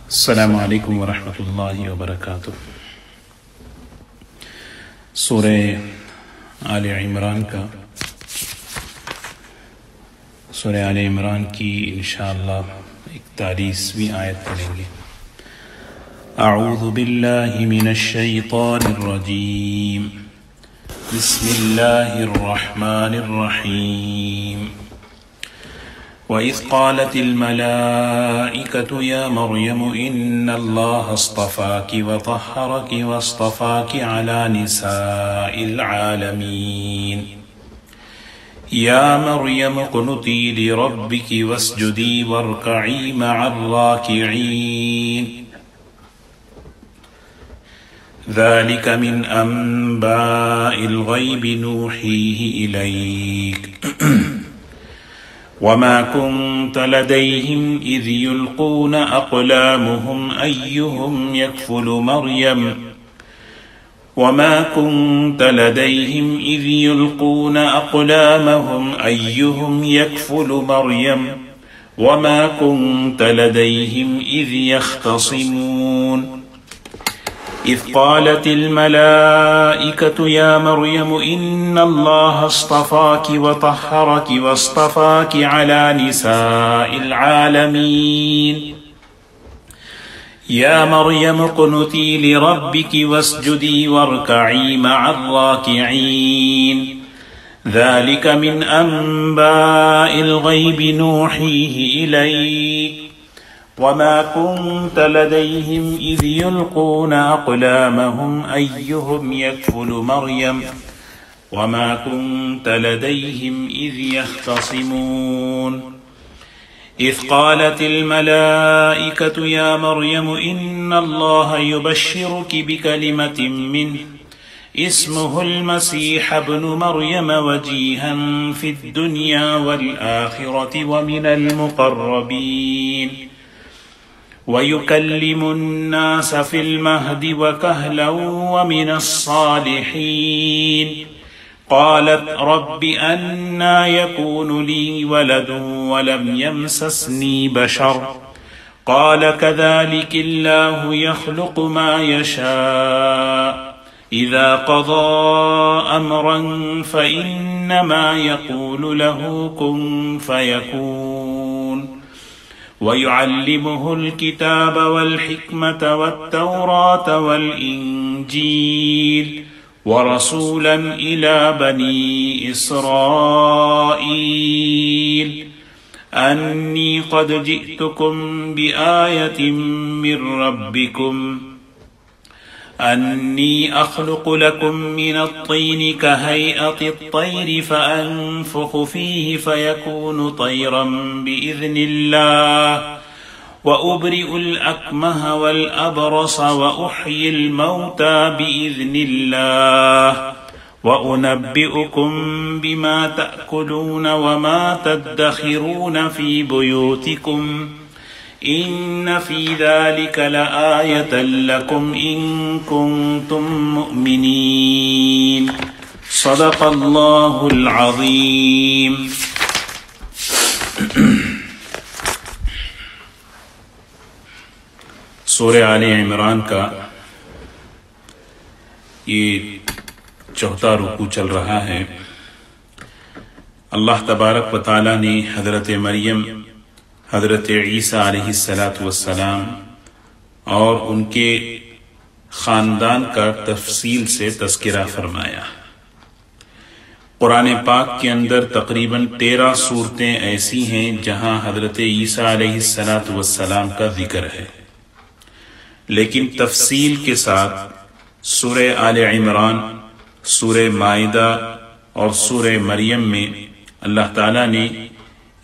السلام علیکم ورحمۃ اللہ وبرکاتہ۔ سورہ آل عمران کی انشاءاللہ 41ویں آیت پڑھیں گے۔ اعوذ باللہ من الشیطان الرجیم، بسم اللہ الرحمن الرحیم۔ وَإِذْ قَالَتِ الْمَلَائِكَةُ يَا مَرْيَمُ إِنَّ اللَّهَ اصْطَفَاكِ وَطَهَّرَكِ وَاصْطَفَاكِ عَلَى نِسَاءِ الْعَالَمِينَ يَا مَرْيَمُ اقْنُتِي لِرَبِّكِ وَاسْجُدِي وَارْكَعِي مَعَ الرَّاكِعِينَ ذَلِكَ مِنْ أَنْبَاءِ الْغَيْبِ نُوحِيهِ إِلَيْكَ وما كنت لديهم إذ يلقون أقلامهم أيهم يكفل مريم وما كنت لديهم إذ يلقون أقلامهم أيهم يكفل مريم وما كنت لديهم إذ يختصمون إذ قالت الملائكة يا مريم إن الله اصطفاك وطهرك واصطفاك على نساء العالمين يا مريم اقنتي لربك واسجدي واركعي مع الراكعين ذلك من أنباء الغيب نوحيه إليك وما كنت لديهم إذ يلقون أقلامهم أيهم يكفل مريم وما كنت لديهم إذ يختصمون إذ قالت الملائكة يا مريم إن الله يبشرك بكلمة منه اسمه المسيح ابن مريم وجيها في الدنيا والآخرة ومن المقربين ويكلم الناس في المهد وكهلا ومن الصالحين قالت رب أنى يكون لي ولد ولم يمسسني بشر قال كذلك الله يخلق ما يشاء إذا قضى أمرا فإنما يقول له كن فيكون ويعلمه الكتاب والحكمة والتوراة والإنجيل ورسولا إلى بني إسرائيل أني قد جئتكم بآية من ربكم أني أخلق لكم من الطين كهيئة الطير فأنفخ فيه فيكون طيرا بإذن الله وأبرئ الأكمه والأبرص وأحيي الموتى بإذن الله وأنبئكم بما تأكلون وما تدخرون في بيوتكم إن في ذلك لآية لكم إن كنتم مؤمنين صدق الله العظيم۔ سورہ آل عمران کا یہ چوتھا رکوع چل رہا ہے۔ اللہ تبارک و تعالی نے حضرت مریم، حضرت عیسیٰ علیہ السلام اور ان کے خاندان کا تفصیل سے تذکرہ فرمایا۔ قرآن پاک کے اندر تقریباً 13 صورتیں ایسی ہیں جہاں حضرت عیسیٰ علیہ السلام کا ذکر ہے، لیکن تفصیل کے ساتھ سورہ آل عمران، سورہ مائدہ اور سورہ مریم میں اللہ تعالیٰ نے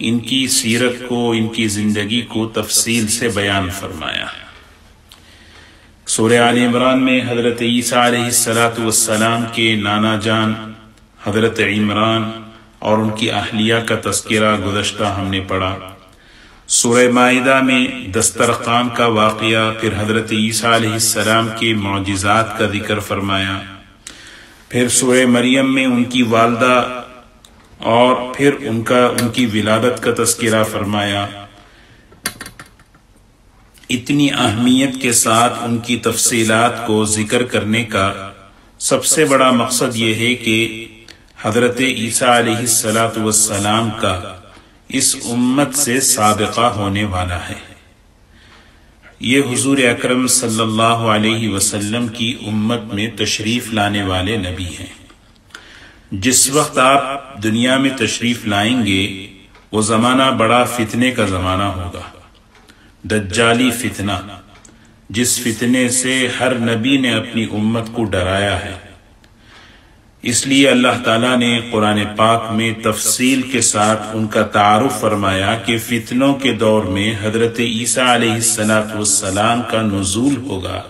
ان کی سیرت کو، ان کی زندگی کو تفصیل سے بیان فرمایا۔ سورہ آل عمران میں حضرت عیسیٰ علیہ السلام کے نانا جان حضرت عمران اور ان کی اہلیہ کا تذکرہ گزشتہ ہم نے پڑھا۔ سورہ مائدہ میں دسترخوان کا واقعہ، پھر حضرت عیسیٰ علیہ السلام کے معجزات کا ذکر فرمایا، پھر سورہ مریم میں ان کی والدہ اور پھر ان کی ولادت کا تذکرہ فرمایا۔ اتنی اہمیت کے ساتھ ان کی تفصیلات کو ذکر کرنے کا سب سے بڑا مقصد یہ ہے کہ حضرت عیسیٰ علیہ السلام کا اس امت سے سابقہ ہونے والا ہے۔ یہ حضور اکرم صلی اللہ علیہ وسلم کی امت میں تشریف لانے والے نبی ہیں۔ جس وقت آپ دنیا میں تشریف لائیں گے وہ زمانہ بڑا فتنے کا زمانہ ہوگا، دجالی فتنہ، جس فتنے سے ہر نبی نے اپنی امت کو ڈرایا ہے۔ اس لیے اللہ تعالیٰ نے قرآن پاک میں تفصیل کے ساتھ ان کا تعارف فرمایا کہ فتنوں کے دور میں حضرت عیسیٰ علیہ السلام کا نزول ہوگا،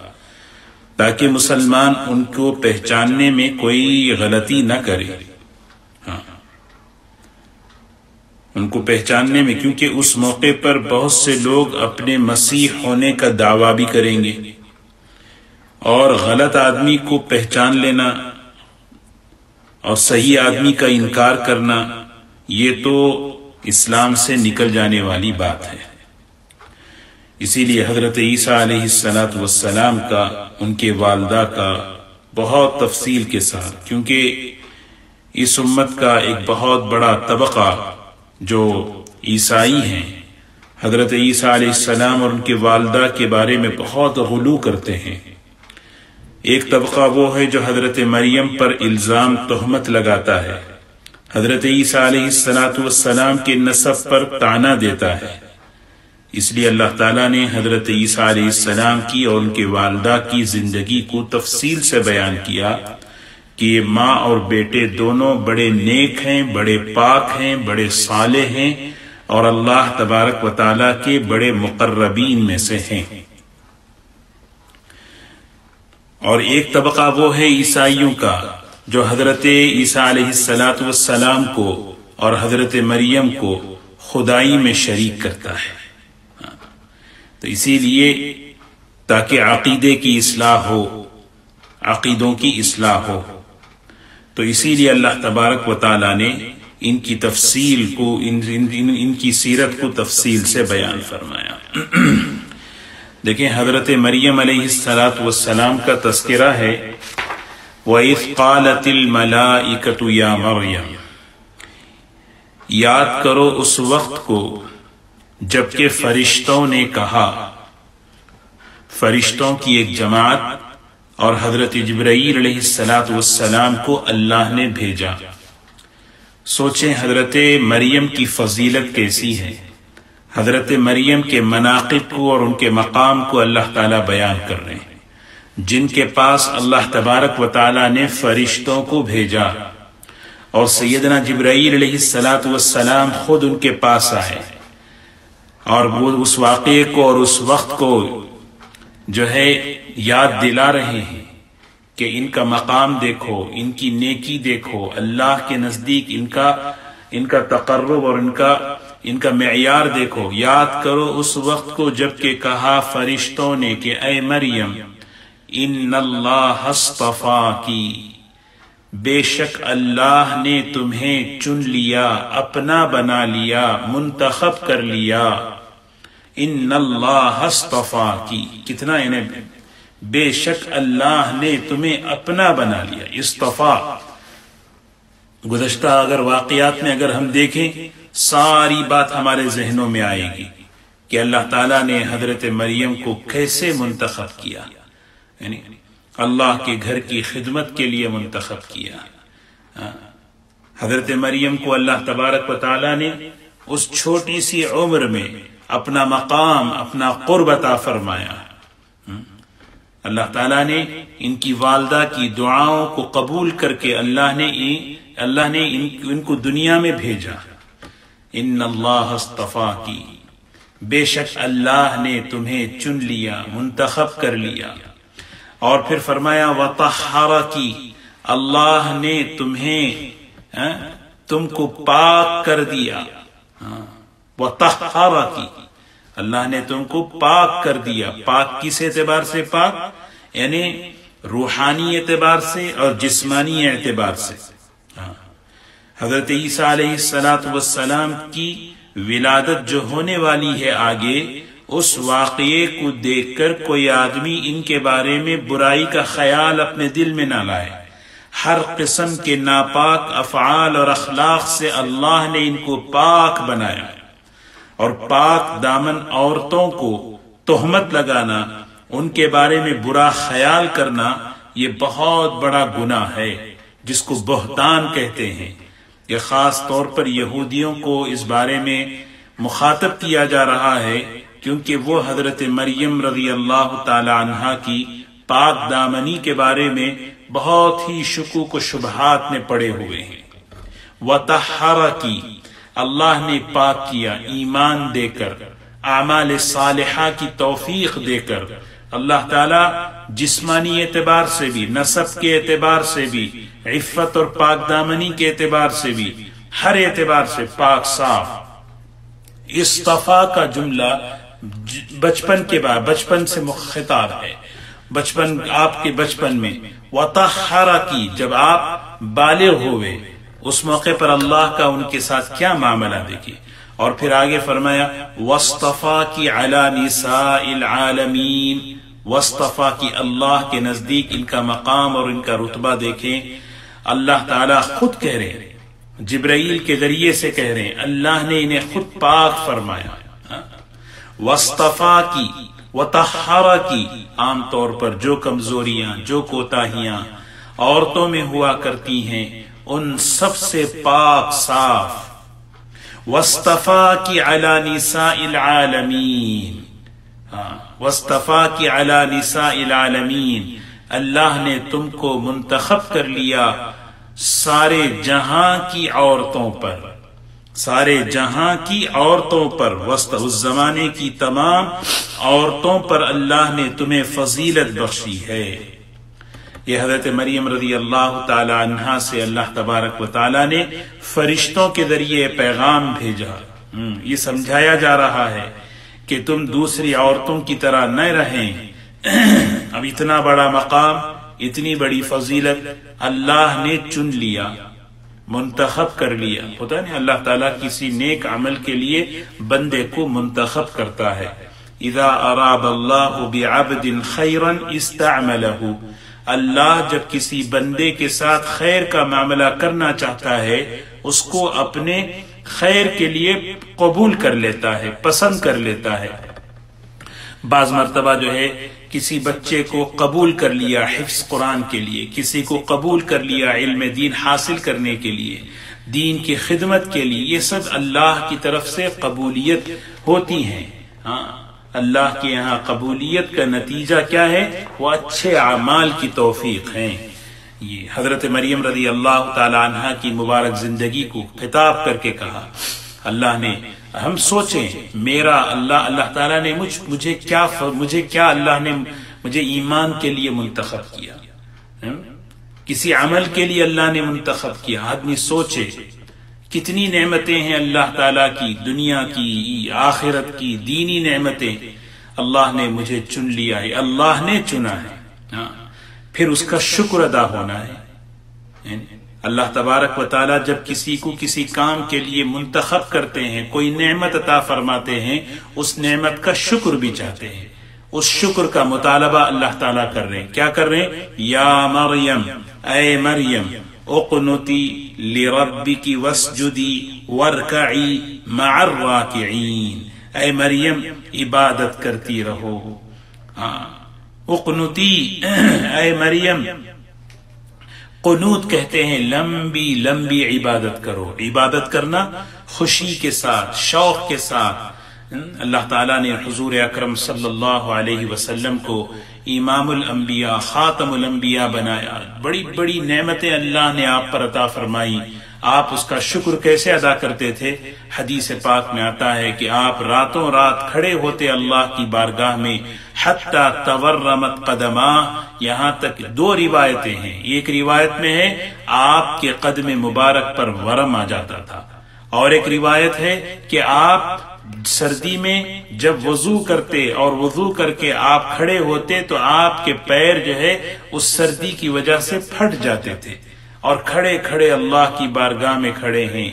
تاکہ مسلمان ان کو پہچاننے میں کوئی غلطی نہ کرے۔ ان کو پہچاننے میں، کیونکہ اس موقع پر بہت سے لوگ اپنے مسیح ہونے کا دعویٰ بھی کریں گے، اور غلط آدمی کو پہچان لینا اور صحیح آدمی کا انکار کرنا یہ تو اسلام سے نکل جانے والی بات ہے۔ اسی لیے حضرت عیسیٰ علیہ السلام کا، ان کے والدہ کا بہت تفصیل کے ساتھ، کیونکہ اس امت کا ایک بہت بڑا طبقہ جو عیسائی ہیں، حضرت عیسیٰ علیہ السلام اور ان کے والدہ کے بارے میں بہت غلو کرتے ہیں۔ ایک طبقہ وہ ہے جو حضرت مریم پر الزام تہمت لگاتا ہے، حضرت عیسیٰ علیہ السلام کے نسب پر طعنہ دیتا ہے۔ اس لیے اللہ تعالیٰ نے حضرت عیسیٰ علیہ السلام کی اور ان کے والدہ کی زندگی کو تفصیل سے بیان کیا کہ یہ ماں اور بیٹے دونوں بڑے نیک ہیں، بڑے پاک ہیں، بڑے صالح ہیں، اور اللہ تبارک و تعالیٰ کے بڑے مقربین میں سے ہیں۔ اور ایک طبقہ وہ ہے عیسائیوں کا جو حضرت عیسیٰ علیہ السلام کو اور حضرت مریم کو خدائی میں شریک کرتا ہے۔ تو اسی لیے تاکہ عقیدے کی اصلاح ہو، عقیدوں کی اصلاح ہو، تو اسی لیے اللہ تبارک و تعالیٰ نے ان کی تفصیل کو، ان کی سیرت کو تفصیل سے بیان فرمایا۔ دیکھیں حضرت مریم علیہ السلام کا تذکرہ ہے، وَإِذْ قَالَتِ الْمَلَائِكَةُ يَا مَرْيَمْ، یاد کرو اس وقت کو جبکہ فرشتوں نے کہا، فرشتوں کی ایک جماعت، اور حضرت جبرائیل علیہ السلام کو اللہ نے بھیجا۔ سوچیں حضرت مریم کی فضیلت کیسی ہے، حضرت مریم کے مناقب کو اور ان کے مقام کو اللہ تعالیٰ بیان کر رہے ہیں، جن کے پاس اللہ تبارک و تعالیٰ نے فرشتوں کو بھیجا، اور سیدنا جبرائیل علیہ السلام خود ان کے پاس آئے، اور وہ اس واقعے کو اور اس وقت کو جو ہے یاد دلا رہے ہیں کہ ان کا مقام دیکھو، ان کی نیکی دیکھو، اللہ کے نزدیک ان کا تقرب اور ان کا معیار دیکھو۔ یاد کرو اس وقت کو جب کہ کہا فرشتوں نے کہ اے مریم، ان اللہ اصطفاکی، بے شک اللہ نے تمہیں چن لیا، اپنا بنا لیا، منتخب کر لیا۔ ان اللہ اصطفاکی، کتنا بے شک اللہ نے تمہیں اپنا بنا لیا۔ اصطفا، گزشتہ اگر واقعات میں اگر ہم دیکھیں ساری بات ہمارے ذہنوں میں آئے گی کہ اللہ تعالیٰ نے حضرت مریم کو کیسے منتخب کیا، یعنی اللہ کے گھر کی خدمت کے لیے منتخب کیا۔ حضرت مریم کو اللہ تبارک و تعالیٰ نے اس چھوٹی سی عمر میں اپنا مقام، اپنا قرب عطا فرمایا۔ اللہ تعالیٰ نے ان کی والدہ کی دعاؤں کو قبول کر کے اللہ نے ان کو دنیا میں بھیجا۔ ان اللہ اصطفاکی، بے شک اللہ نے تمہیں چن لیا، منتخب کر لیا۔ اور پھر فرمایا وطہرکی، اللہ نے تم کو پاک کر دیا۔ وطہرکی، اللہ نے تم کو پاک کر دیا۔ پاک کس اعتبار سے پاک؟ یعنی روحانی اعتبار سے اور جسمانی اعتبار سے۔ حضرت عیسیٰ علیہ السلام کی ولادت جو ہونے والی ہے آگے، اس واقعے کو دیکھ کر کوئی آدمی ان کے بارے میں برائی کا خیال اپنے دل میں نہ لائے۔ ہر قسم کے ناپاک افعال اور اخلاق سے اللہ نے ان کو پاک بنایا، اور پاک دامن عورتوں کو تہمت لگانا، ان کے بارے میں برا خیال کرنا، یہ بہت بڑا گناہ ہے جس کو بہتان کہتے ہیں۔ یہ خاص طور پر یہودیوں کو اس بارے میں مخاطب کیا جا رہا ہے، کیونکہ وہ حضرت مریم رضی اللہ تعالی عنہا کی پاک دامنی کے بارے میں بہت ہی شکوک و شبہات میں پڑے ہوئے ہیں۔ وَطَهَّرَكِ، اللہ نے پاک کیا ایمان دے کر، اعمال صالحہ کی توفیق دے کر۔ اللہ تعالیٰ جسمانی اعتبار سے بھی، نسب کے اعتبار سے بھی، عفت اور پاک دامنی کے اعتبار سے بھی، ہر اعتبار سے پاک صاف۔ اصطفیٰ کا جملہ بچپن کے بعد، بچپن سے خطاب ہے، بچپن آپ کے بچپن میں۔ وَطَهَّرَكِ، جب آپ بالغ ہوئے اس موقع پر اللہ کا ان کے ساتھ کیا معاملہ دیکھیے۔ اور پھر آگے فرمایا وَاصْطَفَاكِ عَلَى نِسَاءِ الْعَالَمِينَ، وَاصْطَفَاكِ، اللہ کے نزدیک ان کا مقام اور ان کا رتبہ دیکھیں۔ اللہ تعالیٰ خود کہہ رہے ہیں، جبرائیل کے ذریعے سے کہہ رہے ہیں، اللہ نے انہیں خود پاک فرمایا۔ وَاصْطَفَاكِ وَطَهَّرَكِ، عام طور پر جو کمزوریاں، جو کوتاہیاں عورتوں میں ہوا کرتی ہیں ان سب سے پاک صاف۔ وَاصْطَفَاكِ عَلَى نِسَاءِ الْعَالَمِينَ، وَاصْطَفَاكِ عَلَى نِسَاءِ الْعَالَمِينَ، اللہ نے تم کو منتخب کر لیا سارے جہاں کی عورتوں پر، سارے جہاں کی عورتوں پر، وسط اس زمانے کی تمام عورتوں پر اللہ نے تمہیں فضیلت بخشی ہے۔ یہ حضرت مریم رضی اللہ تعالی عنہا سے اللہ تبارک و تعالی نے فرشتوں کے ذریعے پیغام بھیجا۔ یہ سمجھایا جا رہا ہے کہ تم دوسری عورتوں کی طرح نہ رہیں۔ اب اتنا بڑا مقام، اتنی بڑی فضیلت اللہ نے چن لیا، منتخب کر لیا۔ ہوتا نہیں اللہ تعالیٰ کسی نیک عمل کے لیے بندے کو منتخب کرتا ہے۔ اذا اراد اللہ بعبد خیرا استعملہ، اللہ جب کسی بندے کے ساتھ خیر کا معاملہ کرنا چاہتا ہے اس کو اپنے خیر کے لیے قبول کر لیتا ہے، پسند کر لیتا ہے۔ بعض مرتبہ جو ہے کسی بچے کو قبول کر لیا حفظ قرآن کے لیے، کسی کو قبول کر لیا علم دین حاصل کرنے کے لیے، دین کی خدمت کے لیے، یہ سب اللہ کی طرف سے قبولیت ہوتی ہیں۔ اللہ کے یہاں قبولیت کا نتیجہ کیا ہے؟ وہ اچھے اعمال کی توفیق ہیں۔ یہ حضرت مریم رضی اللہ تعالی عنہا کی مبارک زندگی کو خطاب کر کے کہا۔ اللہ نے، ہم سوچیں میرا اللہ تعالیٰ نے مجھے کیا اللہ نے مجھے ایمان کے لیے منتخب کیا، کسی عمل کے لیے اللہ نے منتخب کیا۔ آدمی سوچے کتنی نعمتیں ہیں اللہ تعالیٰ کی، دنیا کی، آخرت کی، دینی نعمتیں۔ اللہ نے مجھے چن لیا ہے، اللہ نے چنا ہے، پھر اس کا شکر ادا ہونا ہے۔ اللہ تبارک و تعالیٰ جب کسی کو کسی کام کے لیے منتخب کرتے ہیں، کوئی نعمت عطا فرماتے ہیں، اس نعمت کا شکر بھی چاہتے ہیں۔ اس شکر کا مطالبہ اللہ تعالیٰ کر رہے ہیں۔ کیا کر رہے ہیں؟ یا مریم، اے مریم، اقنتی لربک واسجدی وارکعی مع الراکعین، اے مریم عبادت کرتی رہو۔ اقنتی، اے مریم، قنوت کہتے ہیں لمبی لمبی عبادت کرو۔ عبادت کرنا خوشی کے ساتھ، شوق کے ساتھ۔ اللہ تعالیٰ نے حضور اکرم صلی اللہ علیہ وسلم کو امام الانبیاء، خاتم الانبیاء بنایا۔ بڑی بڑی نعمتیں اللہ نے آپ پر عطا فرمائی، آپ اس کا شکر کیسے ادا کرتے تھے؟ حدیث پاک میں آتا ہے کہ آپ راتوں رات کھڑے ہوتے اللہ کی بارگاہ میں، حتی تورمت قدماہ، یہاں تک دو روایتیں ہیں۔ ایک روایت میں ہے آپ کے قدم مبارک پر ورم آ جاتا تھا، اور ایک روایت ہے کہ آپ سردی میں جب وضو کرتے اور وضو کر کے آپ کھڑے ہوتے تو آپ کے پیر جو ہے اس سردی کی وجہ سے پھٹ جاتے تھے، اور کھڑے کھڑے اللہ کی بارگاہ میں کھڑے ہیں۔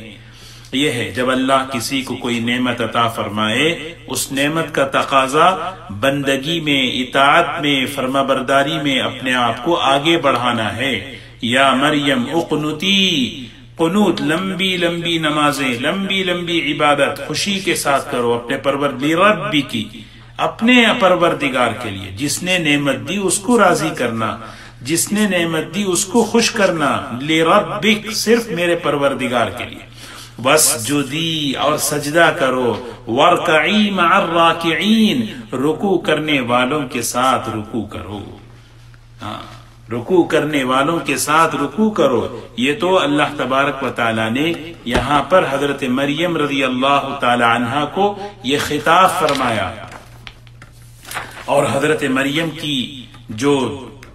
یہ ہے جب اللہ کسی کو کوئی نعمت عطا فرمائے اس نعمت کا تقاضا بندگی میں، اطاعت میں، فرما برداری میں اپنے آپ کو آگے بڑھانا ہے۔ یا مریم اقنتی، قنوت لمبی لمبی نمازیں، لمبی لمبی عبادت خوشی کے ساتھ کرو اپنے ربی کی، اپنے پروردگار کے لیے۔ جس نے نعمت دی اس کو راضی کرنا، جس نے نعمت دی اس کو خوش کرنا، لربک صرف میرے پروردگار کے لیے۔ واسجدی اور سجدہ کرو، وارکعی مع الراکعین رکوع کرنے والوں کے ساتھ رکوع کرو، رکوع کرنے والوں کے ساتھ رکوع کرو۔ یہ تو اللہ تبارک و تعالی نے یہاں پر حضرت مریم رضی اللہ تعالی عنہا کو یہ خطاب فرمایا، اور حضرت مریم کی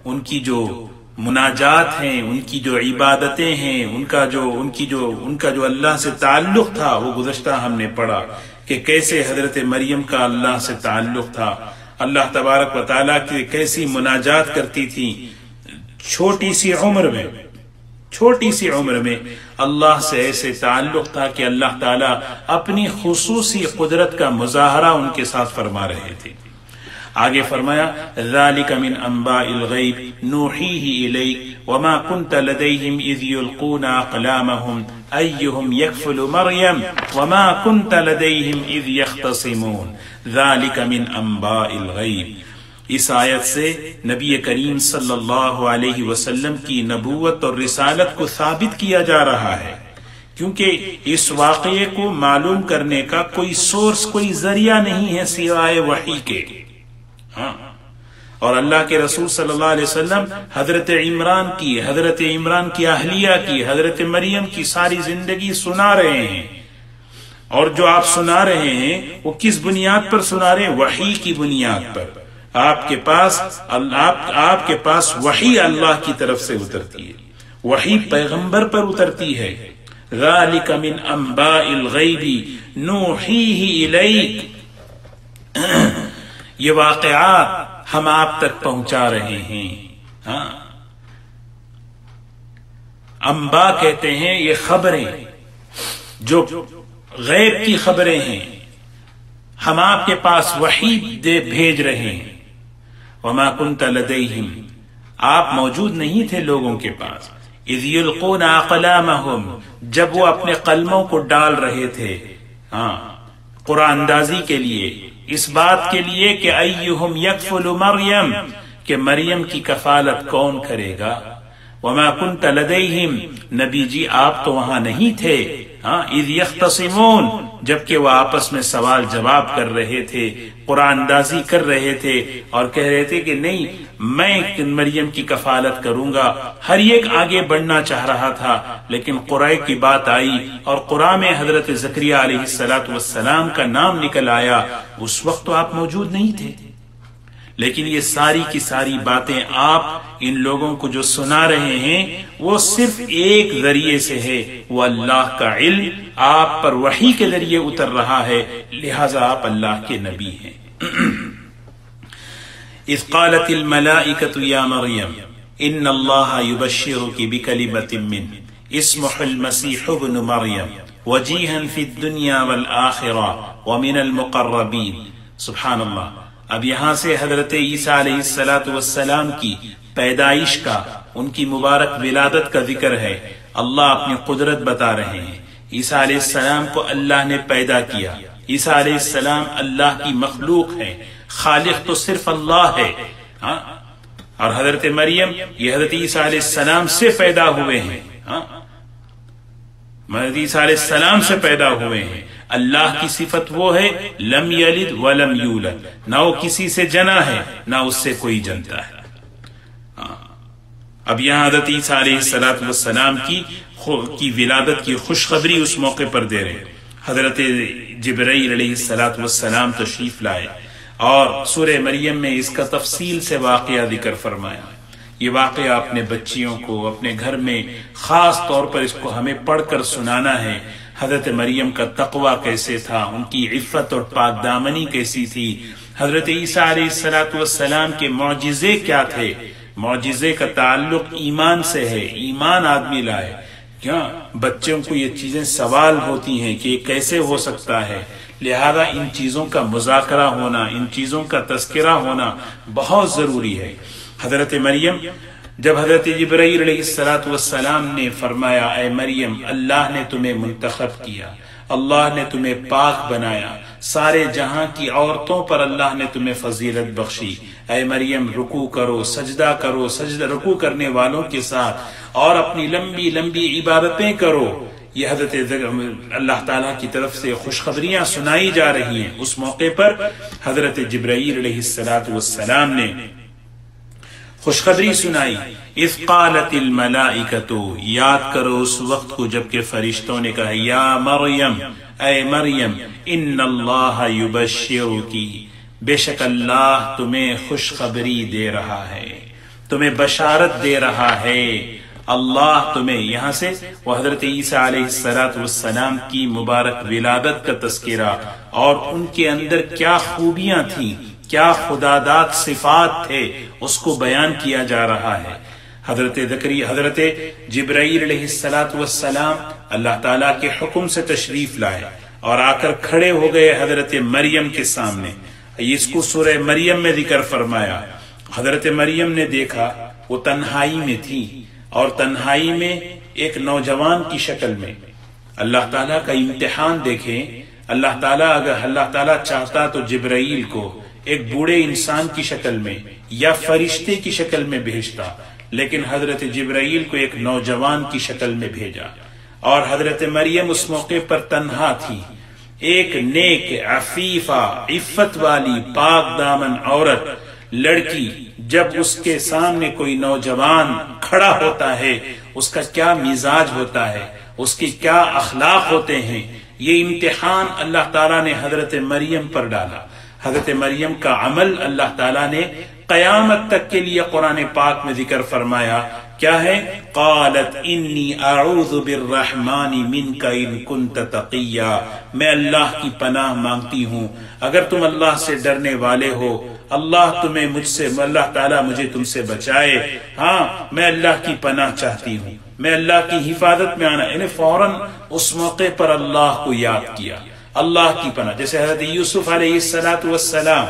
ان کی جو مناجات ہیں، ان کی جو عبادتیں ہیں، ان کا جو اللہ سے تعلق تھا، وہ گزشتہ ہم نے پڑھا کہ کیسے حضرت مریم کا اللہ سے تعلق تھا، اللہ تبارک و تعالیٰ کی کیسی مناجات کرتی تھی چھوٹی سی عمر میں اللہ سے ایسے تعلق تھا کہ اللہ تعالیٰ اپنی خصوصی قدرت کا مظاہرہ ان کے ساتھ فرما رہے تھے۔ آگے فرمایا ذالک من انباء الغیب نوحیہ الیک وما کنت لدیہم اذ یلقون اقلامہم ایہم یکفل مریم وما کنت لدیہم اذ یختصمون ذالک من انباء الغیب۔ اس آیت سے نبی کریم صلی اللہ علیہ وسلم کی نبوت اور رسالت کو ثابت کیا جا رہا ہے، کیونکہ اس واقعے کو معلوم کرنے کا کوئی سورس، کوئی ذریعہ نہیں ہے سوائے وحی کے۔ اور اللہ کے رسول صلی اللہ علیہ وسلم حضرت عمران کی اہلیہ کی، حضرت مریم کی ساری زندگی سنا رہے ہیں، اور جو آپ سنا رہے ہیں وہ کس بنیاد پر سنا رہے ہیں؟ وحی کی بنیاد پر۔ آپ کے پاس وحی اللہ کی طرف سے اترتی ہے، وحی پیغمبر پر اترتی ہے۔ ذالک من انباء الغیب نوحیہ الیک، یہ واقعات ہم آپ تک پہنچا رہے ہیں۔ انباء کہتے ہیں یہ خبریں، جو غیب کی خبریں ہیں، ہم آپ کے پاس وحی بھیج رہے ہیں۔ وما کنت لدیہم، آپ موجود نہیں تھے لوگوں کے پاس، اذ یلقون اقلامہم، جب وہ اپنے قلموں کو ڈال رہے تھے قرآن اندازی کے لیے، اس بات کے لیے کہ ایہم یکفل مریم، کہ مریم کی کفالت کون کرے گا۔ وما کنت لدیہم، نبی جی آپ تو وہاں نہیں تھے، اذ یختصمون، جبکہ وہ آپس میں سوال جواب کر رہے تھے، قرآن اندازی کر رہے تھے، اور کہہ رہے تھے کہ نہیں میں مریم کی کفالت کروں گا۔ ہر ایک آگے بڑھنا چاہ رہا تھا، لیکن قرآن کی بات آئی اور قرآن میں حضرت زکریا علیہ السلام کا نام نکل آیا۔ اس وقت تو آپ موجود نہیں تھے، لیکن یہ ساری کی ساری باتیں آپ ان لوگوں کو جو سنا رہے ہیں وہ صرف ایک ذریعے سے ہے، وہ اللہ کا علم آپ پر وحی کے ذریعے اتر رہا ہے، لہذا آپ اللہ کے نبی ہیں۔ اذ قالت الملائکۃ یا مریم ان اللہ یبشرک بکلمۃ منہ اسمہ المسیح ابن مریم وجیہا فی الدنیا والآخرہ ومن المقربین۔ سبحان اللہ۔ اب یہاں سے حضرت عیسیٰ علیہ السلام کی پیدائش کا، ان کی مبارک ولادت کا ذکر ہے۔ اللہ اپنی قدرت بتا رہے ہیں۔ عیسیٰ علیہ السلام کو اللہ نے پیدا کیا، عیسیٰ علیہ السلام اللہ کی مخلوق ہے، خالق تو صرف اللہ ہے، اور حضرت مریم یہ حضرت عیسیٰ علیہ السلام سے پیدا ہوئے ہیں، حضرت عیسیٰ علیہ السلام سے پیدا ہوئے ہیں۔ اللہ کی صفت وہ ہے لم یلد ولم یولد، نہ وہ کسی سے جنا ہے نہ اس سے کوئی جنتا ہے۔ اب یہاں حضرت عیسیٰ علیہ السلام کی ولادت کی خوشخبری اس موقع پر دے رہے ہیں۔ حضرت جبرائیل علیہ السلام تشریف لائے اور سورہ مریم میں اس کا تفصیل سے واقعہ ذکر فرمایا۔ یہ واقعہ اپنے بچیوں کو اپنے گھر میں خاص طور پر اس کو ہمیں پڑھ کر سنانا ہے۔ حضرت مریم کا تقوی کیسے تھا، ان کی عفت اور پاک دامنی کیسی تھی، حضرت عیسیٰ علیہ السلام کے معجزے کیا تھے۔ معجزے کا تعلق ایمان سے ہے، ایمان آدمی لائے کیا بچوں کو یہ چیزیں سوال ہوتی ہیں کہ یہ کیسے ہو سکتا ہے، لہذا ان چیزوں کا مذاکرہ ہونا، ان چیزوں کا تذکرہ ہونا بہت ضروری ہے۔ حضرت مریم، جب حضرت جبرائیل علیہ السلام نے فرمایا اے مریم اللہ نے تمہیں منتخب کیا، اللہ نے تمہیں پاک بنایا، سارے جہاں کی عورتوں پر اللہ نے تمہیں فضیلت بخشی، اے مریم رکوع کرو، سجدہ کرو، سجدہ رکوع کرنے والوں کے ساتھ، اور اپنی لمبی لمبی عبادتیں کرو۔ یہ حضرت اللہ تعالیٰ کی طرف سے خوشخبریاں سنائی جا رہی ہیں۔ اس موقع پر حضرت جبرائیل علیہ السلام نے خوشخبری سنائی، اذ قالت الملائکۃ، یاد کرو اس وقت کو جب کہ فرشتوں نے کہا یا مریم، اے مریم ان اللہ یبشرکی، بے شک اللہ تمہیں خوشخبری دے رہا ہے، تمہیں بشارت دے رہا ہے۔ اللہ تمہیں، یہاں سے وہ حضرت عیسیٰ علیہ السلام کی مبارک ولادت کا تذکرہ اور ان کے اندر کیا خوبیاں تھیں، کیا خداداد صفات تھے، اس کو بیان کیا جا رہا ہے۔ حضرت جبرائیل علیہ السلام اللہ تعالیٰ کے حکم سے تشریف لائے اور آ کر کھڑے ہو گئے حضرت مریم کے سامنے۔ اس کو سورہ مریم میں ذکر فرمایا۔ حضرت مریم نے دیکھا وہ تنہائی میں تھی، اور تنہائی میں ایک نوجوان کی شکل میں۔ اللہ تعالیٰ کا امتحان دیکھیں، اللہ تعالیٰ اگر اللہ تعالیٰ چاہتا تو جبرائیل کو ایک بوڑھے انسان کی شکل میں یا فرشتے کی شکل میں بھیجتا، لیکن حضرت جبرائیل کو ایک نوجوان کی شکل میں بھیجا۔ اور حضرت مریم اس موقع پر تنہا تھی۔ ایک نیک، عفیفہ، عفت والی، پاک دامن عورت، لڑکی، جب اس کے سامنے کوئی نوجوان کھڑا ہوتا ہے اس کا کیا مزاج ہوتا ہے، اس کے کیا اخلاق ہوتے ہیں، یہ امتحان اللہ تعالیٰ نے حضرت مریم پر ڈالا۔ حضرت مریم کا عمل اللہ تعالیٰ نے قیامت تک کے لیے قرآن پاک میں ذکر فرمایا، کیا ہے؟ قالت انی اعوذ بالرحمن منک ان کنت تقیا، میں اللہ کی پناہ مانگتی ہوں اگر تم اللہ سے ڈرنے والے ہو، اللہ تمہیں مجھ سے، اللہ تعالیٰ مجھے تم سے بچائے، ہاں میں اللہ کی پناہ چاہتی ہوں، میں اللہ کی حفاظت میں آنا۔ انہیں فوراً اس موقع پر اللہ کو یاد کیا، اللہ کی پناہ۔ جیسے حضرت یوسف علیہ السلام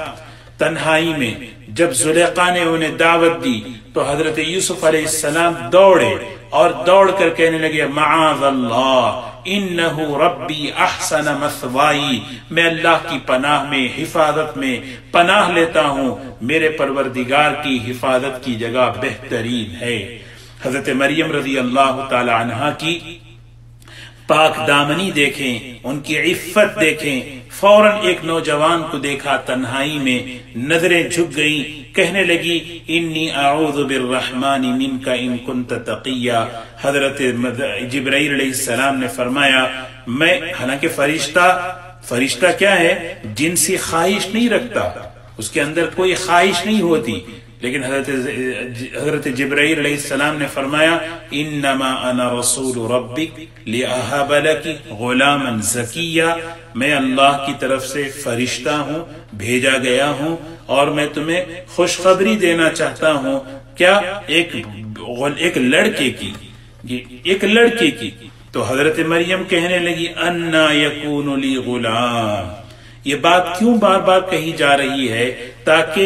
تنہائی میں جب زلیخا نے انہیں دعوت دی تو حضرت یوسف علیہ السلام دوڑے اور دوڑ کر کہنے لگے معاذ اللہ انہ ربی احسن مثوائی، میں اللہ کی پناہ میں، حفاظت میں پناہ لیتا ہوں، میرے پروردگار کی حفاظت کی جگہ بہترین ہے۔ حضرت مریم رضی اللہ تعالی عنہا کی پاک دامنی دیکھیں، ان کی عفت دیکھیں۔ فوراً ایک نوجوان کو دیکھا تنہائی میں، نظریں جھک گئیں، کہنے لگی انی اعوذ بالرحمن منک ان کنت تقیا۔ حضرت جبرائیل علیہ السلام نے فرمایا میں، حالانکہ فرشتہ کیا ہے؟ جنسی خواہش نہیں رکھتا، اس کے اندر کوئی خواہش نہیں ہوتی، لیکن حضرت جبرائیل علیہ السلام نے فرمایا انما انا رسول ربک لاہب لک غلاما زکیا، میں اللہ کی طرف سے فرشتہ ہوں، بھیجا گیا ہوں، اور میں تمہیں خوشخبری دینا چاہتا ہوں۔ کیا؟ ایک لڑکے کی۔ تو حضرت مریم کہنے لگی انا یکون لی غلام۔ یہ بات کیوں بار بار کہی جا رہی ہے؟ تاکہ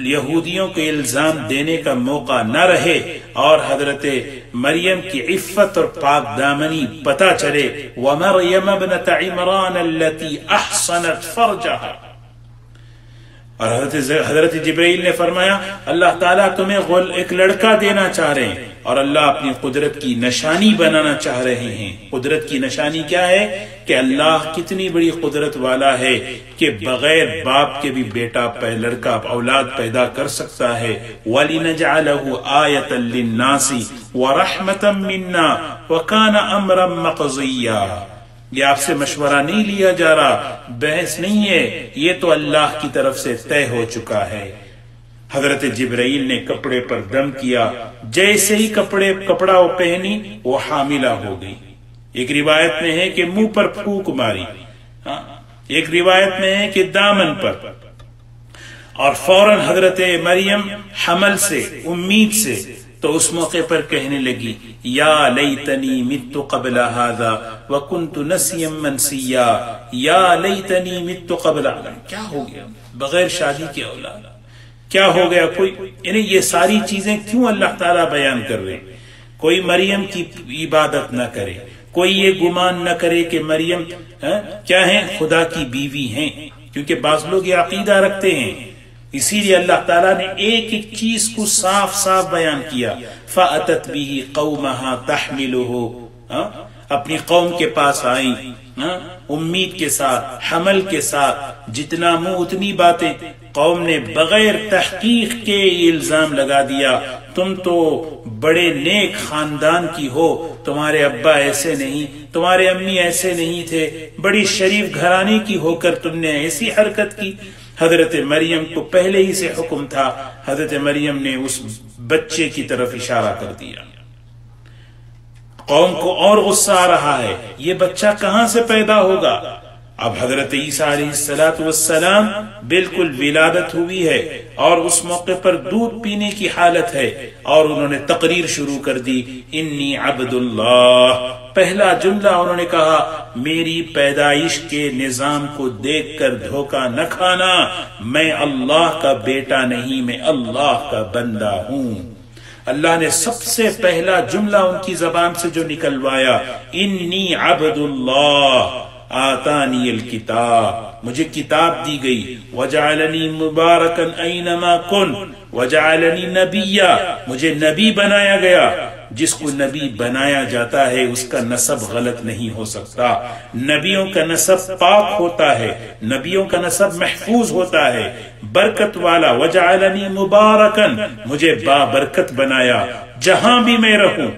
یہودیوں کو الزام دینے کا موقع نہ رہے اور حضرت مریم کی عفت اور پاک دامنی پتہ چلے۔ وَمَرْيَمَ ابْنَتَ عِمْرَانَ الَّتِي أَحْصَنَتْ فَرْجَهَا، اور حضرت جبرائیل نے فرمایا اللہ تعالیٰ تمہیں ایک لڑکا دینا چاہ رہے ہیں، اور اللہ اپنی قدرت کی نشانی بنانا چاہ رہے ہیں۔ قدرت کی نشانی کیا ہے؟ کہ اللہ کتنی بڑی قدرت والا ہے کہ بغیر باپ کے بھی بیٹا لڑکا اولاد پیدا کر سکتا ہے۔ وَلِنَجْعَلَهُ آيَةً لِلنَّاسِ وَرَحْمَةً مِنَّا وَكَانَ أَمْرًا مَقْضِيًّا۔ یہ آپ سے مشورہ نہیں لیا جا رہا، بحث نہیں ہے، یہ تو اللہ کی طرف سے طے ہو چکا ہے۔ حضرت جبرائیل نے کپڑے پر دم کیا، جیسے ہی کپڑا وہ پہنی وہ حاملہ ہو گئی۔ ایک روایت میں ہے کہ منہ پر پھونک ماری، ایک روایت میں ہے کہ دامن پر، اور فوراً حضرت مریم حمل سے، امید سے، تو اس موقع پر کہنے لگی یا لیتنی مت قبل ھذا وکنت نسیا منسیا، یا لیتنی مت قبل ھذا، کیا ہو گیا بغیر شادی کے اولاد، کیا ہو گیا کوئی، یعنی یہ ساری چیزیں کیوں اللہ تعالیٰ بیان کر رہے ہیں؟ کوئی مریم کی عبادت نہ کرے، کوئی یہ گمان نہ کرے کہ مریم کیا ہیں، خدا کی بیوی ہیں، کیونکہ بعض لوگ یہ عقیدہ رکھتے ہیں۔ اسی لیے اللہ تعالیٰ نے ایک ایک چیز کو صاف صاف بیان کیا۔ فَأَتَتْ بِهِ قَوْمَهَا تَحْمِلُهُ، اپنی قوم کے پاس آئیں امید کے ساتھ، حمل کے ساتھ، جتنا منہ اتنی باتیں۔ قوم نے بغیر تحقیق کے الزام لگا دیا، تم تو بڑے نیک خاندان کی ہو، تمہارے ابا ایسے نہیں، تمہارے امی ایسے نہیں تھے، بڑی شریف گھرانے کی ہو کر تم نے ایسی حرکت کی۔ حضرت مریم کو پہلے ہی سے حکم تھا، حضرت مریم نے اس بچے کی طرف اشارہ کر دیا۔ قوم کو اور غصہ آ رہا ہے، یہ بچہ کہاں سے پیدا ہوگا؟ اب حضرت عیسیٰ علیہ السلام بالکل ولادت ہوئی ہے اور اس موقع پر دودھ پینے کی حالت ہے، اور انہوں نے تقریر شروع کر دی، انی عبد اللہ۔ پہلا جملہ انہوں نے کہا، میری پیدائش کے نظام کو دیکھ کر دھوکہ نہ کھانا، میں اللہ کا بیٹا نہیں، میں اللہ کا بندہ ہوں۔ اللہ نے سب سے پہلا جملہ ان کی زبان سے جو نکلوایا، انی عبد اللہ آتانی الکتاب، مجھے کتاب دی گئی، وجعلنی مبارکا اینما کن وجعلنی نبیا، مجھے نبی بنایا گیا۔ جس کو نبی بنایا جاتا ہے اس کا نسب غلط نہیں ہو سکتا، نبیوں کا نسب پاک ہوتا ہے، نبیوں کا نسب محفوظ ہوتا ہے، برکت والا۔ وجعلنی مبارکا، مجھے بابرکت بنایا، جہاں بھی میں رہوں،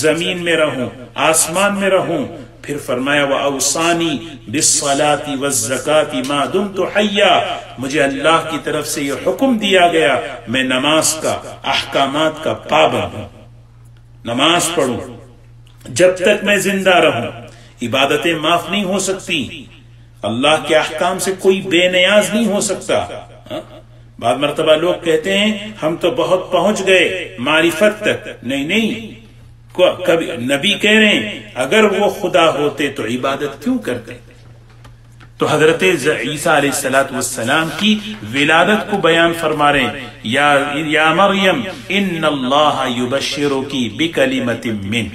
زمین میں رہوں، آسمان میں رہوں۔ پھر فرمایا وَأَوْصَانِي بِالصَّلَاةِ وَالزَّكَاةِ مَا دُمْتُ حَيًّا، مجھے اللہ کی طرف سے یہ حکم دیا گیا، میں نماز کا، احکامات کا پابند ہوں، نماز پڑھوں جب تک میں زندہ رہوں۔ عبادتیں معاف نہیں ہو سکتی، اللہ کے احکام سے کوئی بے نیاز نہیں ہو سکتا۔ بعض مرتبہ لوگ کہتے ہیں ہم تو بہت پہنچ گئے معرفت تک، نہیں، کبھی نبی کہہ رہے ہیں اگر وہ خدا ہوتے تو عبادت کیوں کرتے؟ تو حضرت عیسیٰ علیہ السلام کی ولادت کو بیان فرما رہے ہیں، یا مریم ان اللہ یبشرکی بکلمۃ من،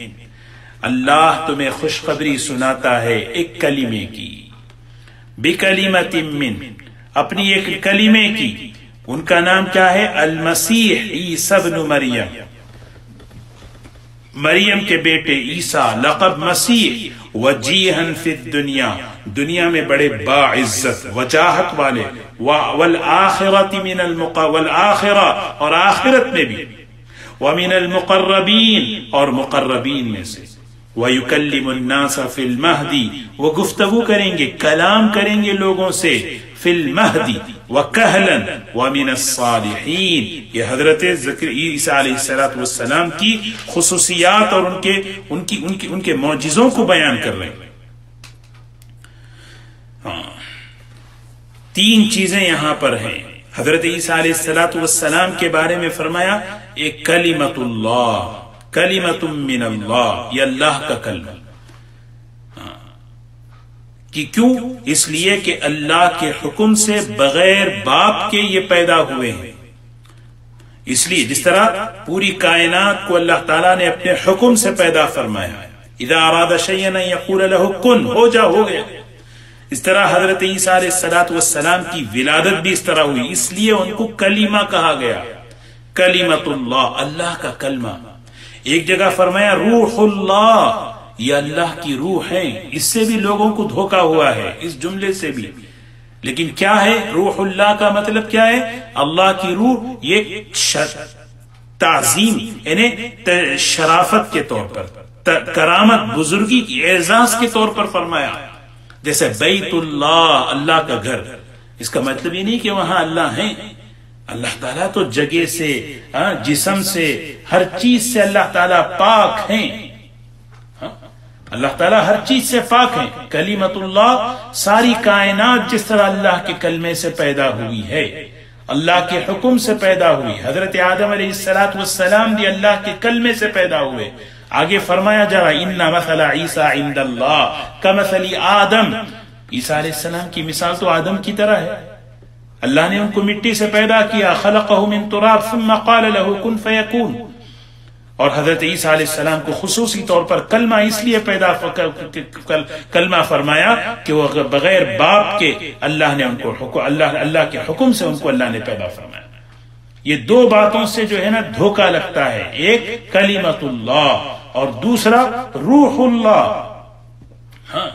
اللہ تمہیں خوشخبری سناتا ہے ایک کلمے کی، بکلمۃ من، اپنی ایک کلمے کی۔ ان کا نام کیا ہے؟ المسیح عیسیٰ ابن مریم، مریم کے بیٹے عیسیٰ، لقب مسیح، وجیہن فی الدنیا، دنیا میں بڑے باعزت وجاہت والے، والآخرۃ من والآخرہ، اور آخرت میں بھی، ومن المقربین، اور مقربین میں سے، ویکلم الناس فی المہدی، وہ گفتگو کریں گے، کلام کریں گے لوگوں سے، فی المہدی وکہلا ومن الصالحین۔ یہ حضرت عیسیٰ علیہ السلام کی خصوصیات اور ان کے معجزوں کو بیان کر رہے ہیں۔ تین چیزیں یہاں پر ہیں۔ حضرت عیسیٰ علیہ السلام کے بارے میں فرمایا ایک کلمۃ اللہ، کلمۃ من اللہ، یہ اللہ کا کلمہ۔ کہ کیوں؟ اس لیے کہ اللہ کے حکم سے بغیر باپ کے یہ پیدا ہوئے ہیں۔ اس لیے جس طرح پوری کائنات کو اللہ تعالیٰ نے اپنے حکم سے پیدا فرمایا، اذا اراد شیئا ان یقول له کن، ہو جا، ہو گیا۔ اس طرح حضرت عیسیٰ علیہ السلام کی ولادت بھی اس طرح ہوئی، اس لیے ان کو کلمہ کہا گیا، کلمۃ اللہ، اللہ کا کلمہ۔ ایک جگہ فرمایا روح اللہ، یہ اللہ کی روح ہے۔ اس سے بھی لوگوں کو دھوکا ہوا ہے، اس جملے سے بھی۔ لیکن کیا ہے روح اللہ کا مطلب؟ کیا ہے اللہ کی روح؟ یہ تعظیم، یعنی شرافت کے طور پر، کرامت، بزرگی کی اعزاز کے طور پر فرمایا۔ جیسے بیت اللہ، اللہ کا گھر، اس کا مطلب یہ نہیں کہ وہاں اللہ ہیں۔ اللہ تعالیٰ تو جگہ سے، جسم سے، ہر چیز سے اللہ تعالیٰ پاک ہیں۔ اللہ تعالیٰ ہر چیز سے پاک ہیں۔ کلمۃ اللہ، ساری کائنات جس طرح اللہ کے کلمے سے پیدا ہوئی ہے، اللہ کے حکم سے پیدا ہوئی۔ حضرت آدم علیہ السلام بھی اللہ کے کلمے سے پیدا ہوئے۔ آگے فرمایا جا رہا ان مثل عیسیٰ عند اللہ کمثل آدم، عیسیٰ علیہ السلام کی مثال تو آدم کی طرح ہے، اللہ نے ان کو مٹی سے پیدا کیا، خلقہ من تراب ثم قال له کن فیکون، اور حضرت عیسیٰ علیہ السلام کو خصوصی طور پر کلمہ اس لیے کلمہ فرمایا کہ وہ بغیر باپ کے اللہ نے ان کو اللہ کے حکم سے ان کو اللہ نے پیدا فرمایا۔ یہ دو باتوں سے جو ہے نا دھوکہ لگتا ہے، ایک کلمۃ اللہ اور دوسرا روح اللہ، ہاں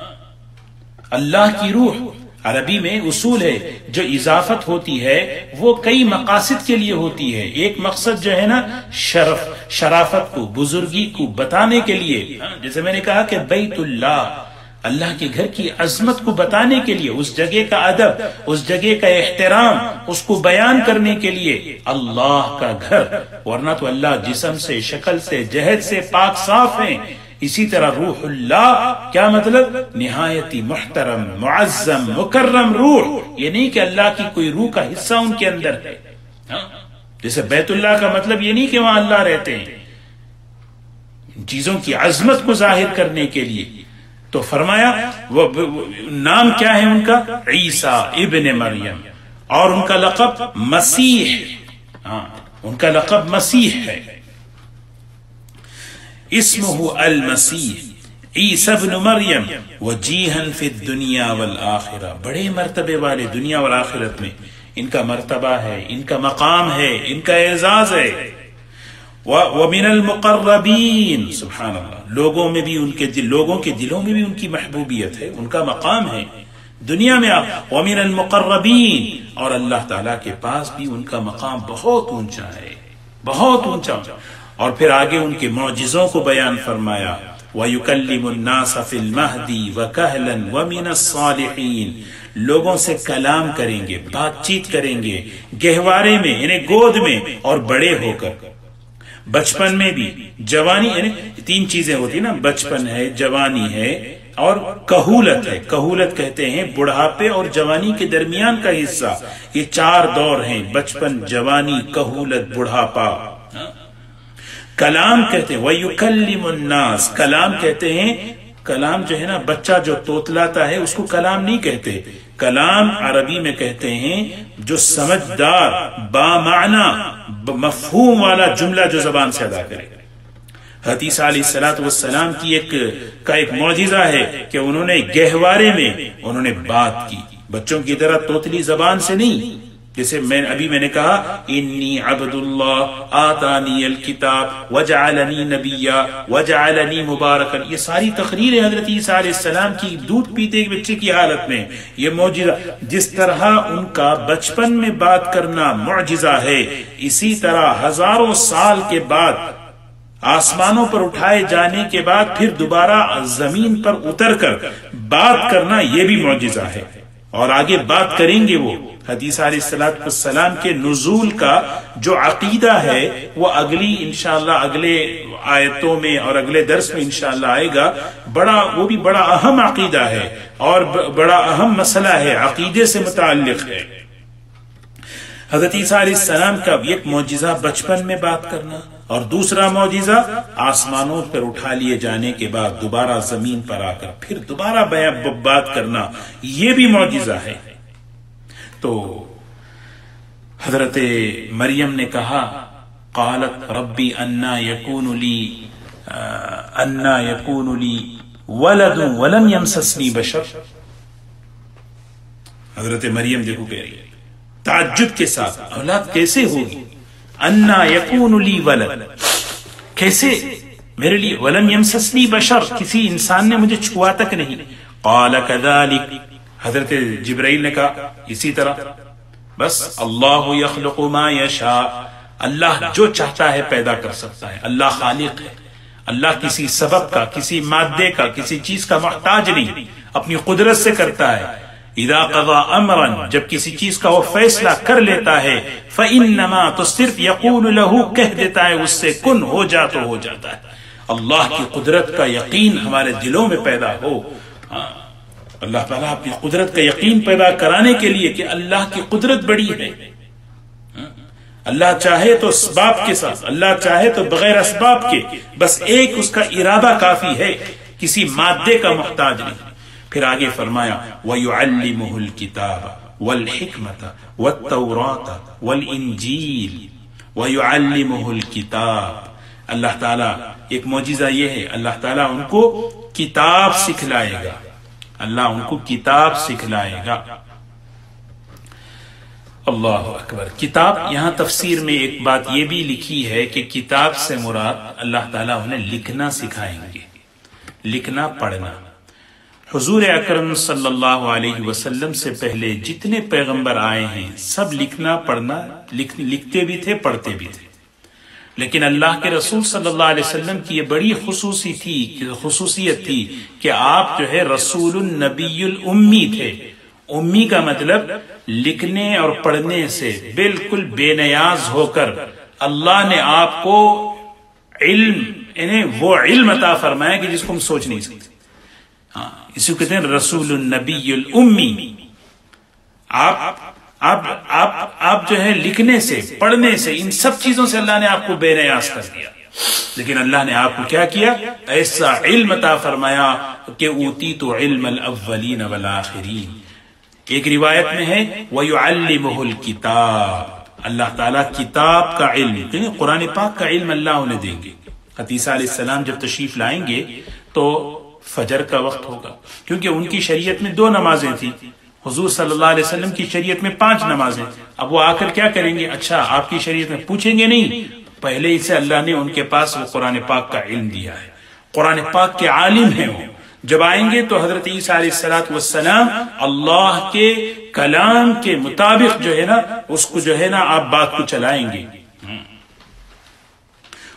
اللہ کی روح۔ عربی میں اصول ہے جو اضافت ہوتی ہے وہ کئی مقاصد کے لیے ہوتی ہے، ایک مقصد جو ہے نا شرافت کو، بزرگی کو بتانے کے لیے، جیسے میں نے کہا کہ بیت اللہ، اللہ کے گھر کی عظمت کو بتانے کے لیے، اس جگہ کا ادب، اس جگہ کا احترام، اس کو بیان کرنے کے لیے اللہ کا گھر، ورنہ تو اللہ جسم سے، شکل سے، جہد سے پاک صاف ہیں۔ اسی طرح روح اللہ کیا مطلب؟ نہایتی محترم، معظم، مکرم روح، یہ نہیں کہ اللہ کی کوئی روح کا حصہ ان کے اندر ہے۔ جیسے بیت اللہ کا مطلب یہ نہیں کہ وہاں اللہ رہتے ہیں، ان چیزوں کی عظمت کو ظاہر کرنے کے لیے۔ تو فرمایا وہ نام کیا ہے ان کا؟ عیسیٰ ابن مریم، اور ان کا لقب مسیح، ان کا لقب مسیح ہے۔ اسمہ المسیح عیسیٰ ابن مریم وجیہا فی الدنیا والآخرہ، بڑے مرتبے والے دنیا اور آخرت میں ان کا مرتبہ ہے، ان کا مقام ہے، ان کا اعزاز ہے۔ ومن المقربین، سبحان اللہ، لوگوں میں بھی ان کے لوگوں کے دلوں میں بھی ان کی محبوبیت ہے، ان کا مقام ہے دنیا میں۔ ومن المقربین، اور اللہ تعالیٰ کے پاس بھی ان کا مقام بہت اونچا ہے، بہت اونچا۔ اور پھر آگے ان کے معجزوں کو بیان فرمایا، وَيُكَلِّمُ النَّاسَ فِي الْمَهْدِ وَكَهْلًا وَمِنَ الصَّالِحِينَ، لوگوں سے کلام کریں گے، بات چیت کریں گے، گہوارے میں یعنی گود میں، اور بڑے ہو کر، بچپن میں بھی، جوانی، یعنی تین چیزیں ہوتی نا، بچپن ہے، جوانی ہے، اور کہولت ہے۔ کہولت کہتے ہیں بڑھاپے اور جوانی کے درمیان کا حصہ، یہ چار دور ہیں، بچپن، جوانی، کہولت، بڑھاپا۔ کلام کہتے ہیں وَيُكَلِّمُ النَّاسِ، کلام کہتے ہیں، کلام جو ہے نا بچہ جو توتلاتا ہے اس کو کلام نہیں کہتے، کلام عربی میں کہتے ہیں جو سمجھدار، بامعنی، مفہوم والا جملہ جو زبان سے ادا کرے۔ حضرت عیسیٰ علیہ السلام کی ایک معجزہ ہے کہ انہوں نے گہوارے میں انہوں نے بات کی، بچوں کی طرح توتلی زبان سے نہیں، جیسے میں نے کہا انی عبد اللہ آتانی الکتاب وجعلنی نبیا وجعلنی مبارکا، یہ ساری تقریر حضرت عیسیٰ علیہ السلام کی دودھ پیتے ایک بچے کی حالت میں، یہ معجزہ۔ جس طرح ان کا بچپن میں بات کرنا معجزہ ہے، اسی طرح ہزاروں سال کے بعد آسمانوں پر اٹھائے جانے کے بعد پھر دوبارہ زمین پر اتر کر بات کرنا یہ بھی معجزہ ہے، اور آگے بات کریں گے وہ۔ حدیث علیہ السلام کے نزول کا جو عقیدہ ہے وہ اگلی انشاءاللہ اگلے آیتوں میں اور اگلے درس میں انشاءاللہ آئے گا، وہ بھی بڑا اہم عقیدہ ہے اور بڑا اہم مسئلہ ہے، عقیدے سے متعلق ہے۔ حضرت عیسیٰ علیہ السلام کا ایک معجزہ بچپن میں بات کرنا، اور دوسرا معجزہ آسمانوں پر اٹھا لیے جانے کے بعد دوبارہ زمین پر آ کر پھر دوبارہ بات کرنا، یہ بھی معجزہ ہے۔ تو حضرت مریم نے کہا قالت ربی انا یکون لی ولد ولم یمسسنی بشر، حضرت مریم دیکھو کہہ رہی ہے تعجب کے ساتھ، اولاد کیسے ہوگی؟ انا یکون لی ولد، کیسے میرے لیے؟ ولم یمسسنی بشر، کسی انسان نے مجھے چھوا تک نہیں۔ قال کذالک، حضرت جبرائیل نے کہا اسی طرح، بس اللہ یخلق ما یشاء، اللہ جو چاہتا ہے پیدا کر سکتا ہے، اللہ خالق ہے، اللہ کسی سبب کا، کسی مادے کا، کسی چیز کا محتاج نہیں، اپنی قدرت سے کرتا ہے۔ اذا قضا امرا، جب کسی چیز کا وہ فیصلہ کر لیتا ہے، فانما، تو صرف یقول له، کہہ دیتا ہے اس سے، کن، ہو جا تو ہو جاتا ہے۔ اللہ کی قدرت کا یقین ہمارے دلوں میں پیدا ہو، اللہ تعالیٰ اپنی قدرت کا یقین پیدا کرانے کے لیے کہ اللہ کی قدرت بڑی ہے، اللہ چاہے تو اسباب کے ساتھ، اللہ چاہے تو بغیر اسباب کے، بس ایک اس کا ارادہ کافی ہے، کسی مادے کا محتاج نہیں۔ پھر آگے فرمایا وَيُعَلِّمُهُ الْكِتَابَ وَالْحِكْمَةَ وَالتَّوْرَاةَ وَالْإِنْجِيلَ وَيُعَلِّمُهُ الْكِتَابَ، اللہ تعالیٰ ایک معجزہ یہ ہے، اللہ تعالیٰ ان کو کتاب سکھلائے گا، اللہ ان کو کتاب سکھلائے گا۔ اللہ اکبر۔ کتاب، یہاں تفسیر میں ایک بات یہ بھی لکھی ہے کہ کتاب سے مراد اللہ تعالیٰ انہیں لکھنا سکھائیں گے، لکھنا پڑھنا۔ حضور اکرم صلی اللہ علیہ وسلم سے پہلے جتنے پیغمبر آئے ہیں سب لکھنا پڑھنا، لکھتے بھی تھے پڑھتے بھی تھے، لیکن اللہ کے رسول صلی اللہ علیہ وسلم کی یہ بڑی خصوصیت تھی کہ آپ جو ہے رسول النبی الامی تھے۔ امی کا مطلب لکھنے اور پڑھنے سے بالکل بے نیاز ہو کر اللہ نے آپ کو علم، یعنی وہ علم عطا فرمایا کہ جس کو ہم سوچ نہیں سکتے۔ ہاں، اسی کو کہتے ہیں رسول النبی الامی۔ آپ جو ہے لکھنے سے، پڑھنے سے، ان سب چیزوں سے اللہ نے آپ کو بے نیاز کر دیا، لیکن اللہ نے آپ کو کیا کیا؟ ایسا علم عطا فرمایا کہ اوتیت علم الاولین والآخرین۔ ایک روایت میں ہے وَيُعَلِّمُهُ الْكِتَابَ، اللہ تعالیٰ کتاب کا علم، قرآن پاک کا علم اللہ انہیں دیں گے۔ عیسیٰ علیہ السلام جب تشریف لائیں گے تو فجر کا وقت ہوگا، کیونکہ ان کی شریعت میں 2 نمازیں تھیں، حضور صلی اللہ علیہ وسلم کی شریعت میں 5 نمازیں۔ اب وہ آ کر کیا کریں گے؟ اچھا آپ کی شریعت میں پوچھیں گے نہیں، پہلے ہی سے اللہ نے ان کے پاس وہ قرآن پاک کا علم دیا ہے، قرآن پاک کے عالم ہیں وہ۔ جب آئیں گے تو حضرت عیسیٰ علیہ السلام اللہ کے کلام کے مطابق جو ہے نا اس کو جو ہے نا آپ بات کو چلائیں گے۔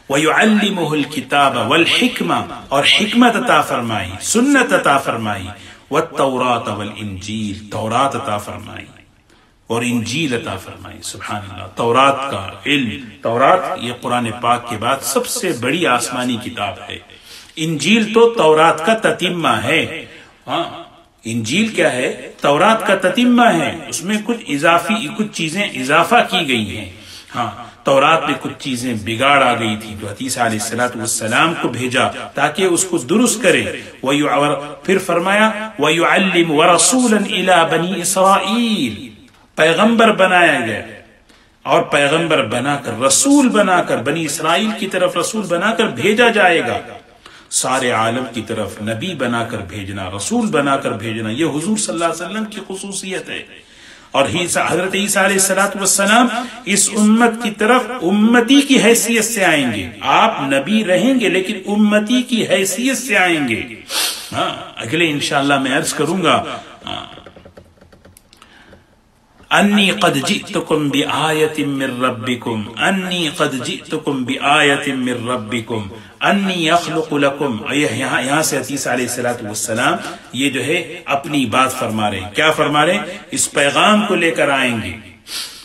وَيُعَلِّمُهُ الْكِتَابَ وَالْحِكْمَةَ، اور حکمت عطا فرمائی، سنت عطا فرمائی، وَالتَّوْرَاةَ وَالْإِنْجِيلَ، تورات عطا فرمائی اور انجیل عطا فرمائی۔ سبحان اللہ، تورات کا علم، تورات یہ قرآن پاک کے بعد سب سے بڑی آسمانی کتاب ہے۔ انجیل تو تورات کا تتمہ ہے۔ ہاں، انجیل کیا ہے؟ تورات کا تتمہ ہے، اس میں کچھ چیزیں اضافہ کی گئی ہیں۔ ہاں، تورات میں کچھ چیزیں بگاڑ آ گئی تھی، جو عیسیٰ علیہ السلام کو بھیجا تاکہ اس کو درست کرے۔ پھر فرمایا وَيُعَلِّمُ وَرَسُولًا إِلَىٰ بَنِي إِسْرَائِيلَ، پیغمبر بنایا گیا اور پیغمبر بنا کر، رسول بنا کر بنی اسرائیل کی طرف رسول بنا کر بھیجا جائے گا، سارے عالم کی طرف نبی بنا کر بھیجنا، رسول بنا کر بھیجنا، یہ حضور صلی اللہ علیہ وسلم کی خصوصیت ہے۔ اور حضرت عیسیٰ علیہ السلام اس امت کی طرف امتی کی حیثیت سے آئیں گے۔ آپ نبی رہیں گے لیکن امتی کی حیثیت سے آئیں گے۔ ہاں، اگلے انشاءاللہ میں عرض کروں گا انی قد جئتکم بآیت من ربکم، انی قد جئتکم بآیت من ربکم انی اخلق لکم۔ یہاں سے عیسیٰ علیہ السلام یہ جو ہے اپنی بات فرما رہے ہیں۔ کیا فرما رہے ہیں؟ اس پیغام کو لے کر آئیں گے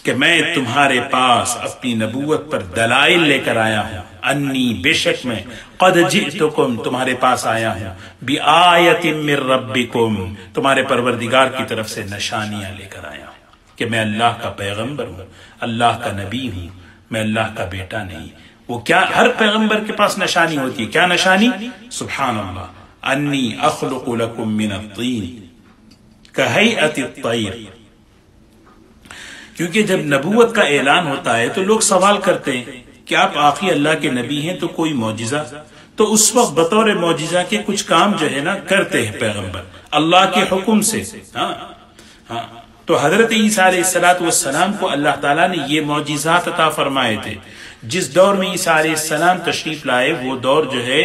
کہ میں تمہارے پاس اپنی نبوت پر دلائل لے کر آیا ہوں۔ انی، بے شک میں، قد جئتکم، تمہارے پاس آیا ہوں، بآیت من ربکم، تمہارے پروردگار کی طرف سے نشانیاں لے کر آیا ہوں کہ میں اللہ کا پیغمبر ہوں، اللہ کا نبی ہوں، میں اللہ کا بیٹا نہیں۔ وہ کیا؟ ہر پیغمبر کے پاس نشانی ہوتی ہے۔ کیا نشانی؟ سبحان اللہ، انی اخلق لکم من الطین کہیئت الطیر۔ کیونکہ جب نبوت کا اعلان ہوتا ہے تو لوگ سوال کرتے ہیں کہ آپ آخری اللہ کے نبی ہیں تو کوئی معجزہ؟ تو اس وقت بطور معجزہ کے کچھ کام جو ہے نا کرتے ہیں پیغمبر اللہ کے حکم سے۔ ہاں ہاں، تو حضرت عیسیٰ علیہ السلام کو اللہ تعالیٰ نے یہ معجزات عطا فرمائے تھے۔ جس دور میں عیسیٰ علیہ السلام تشریف لائے وہ دور جو ہے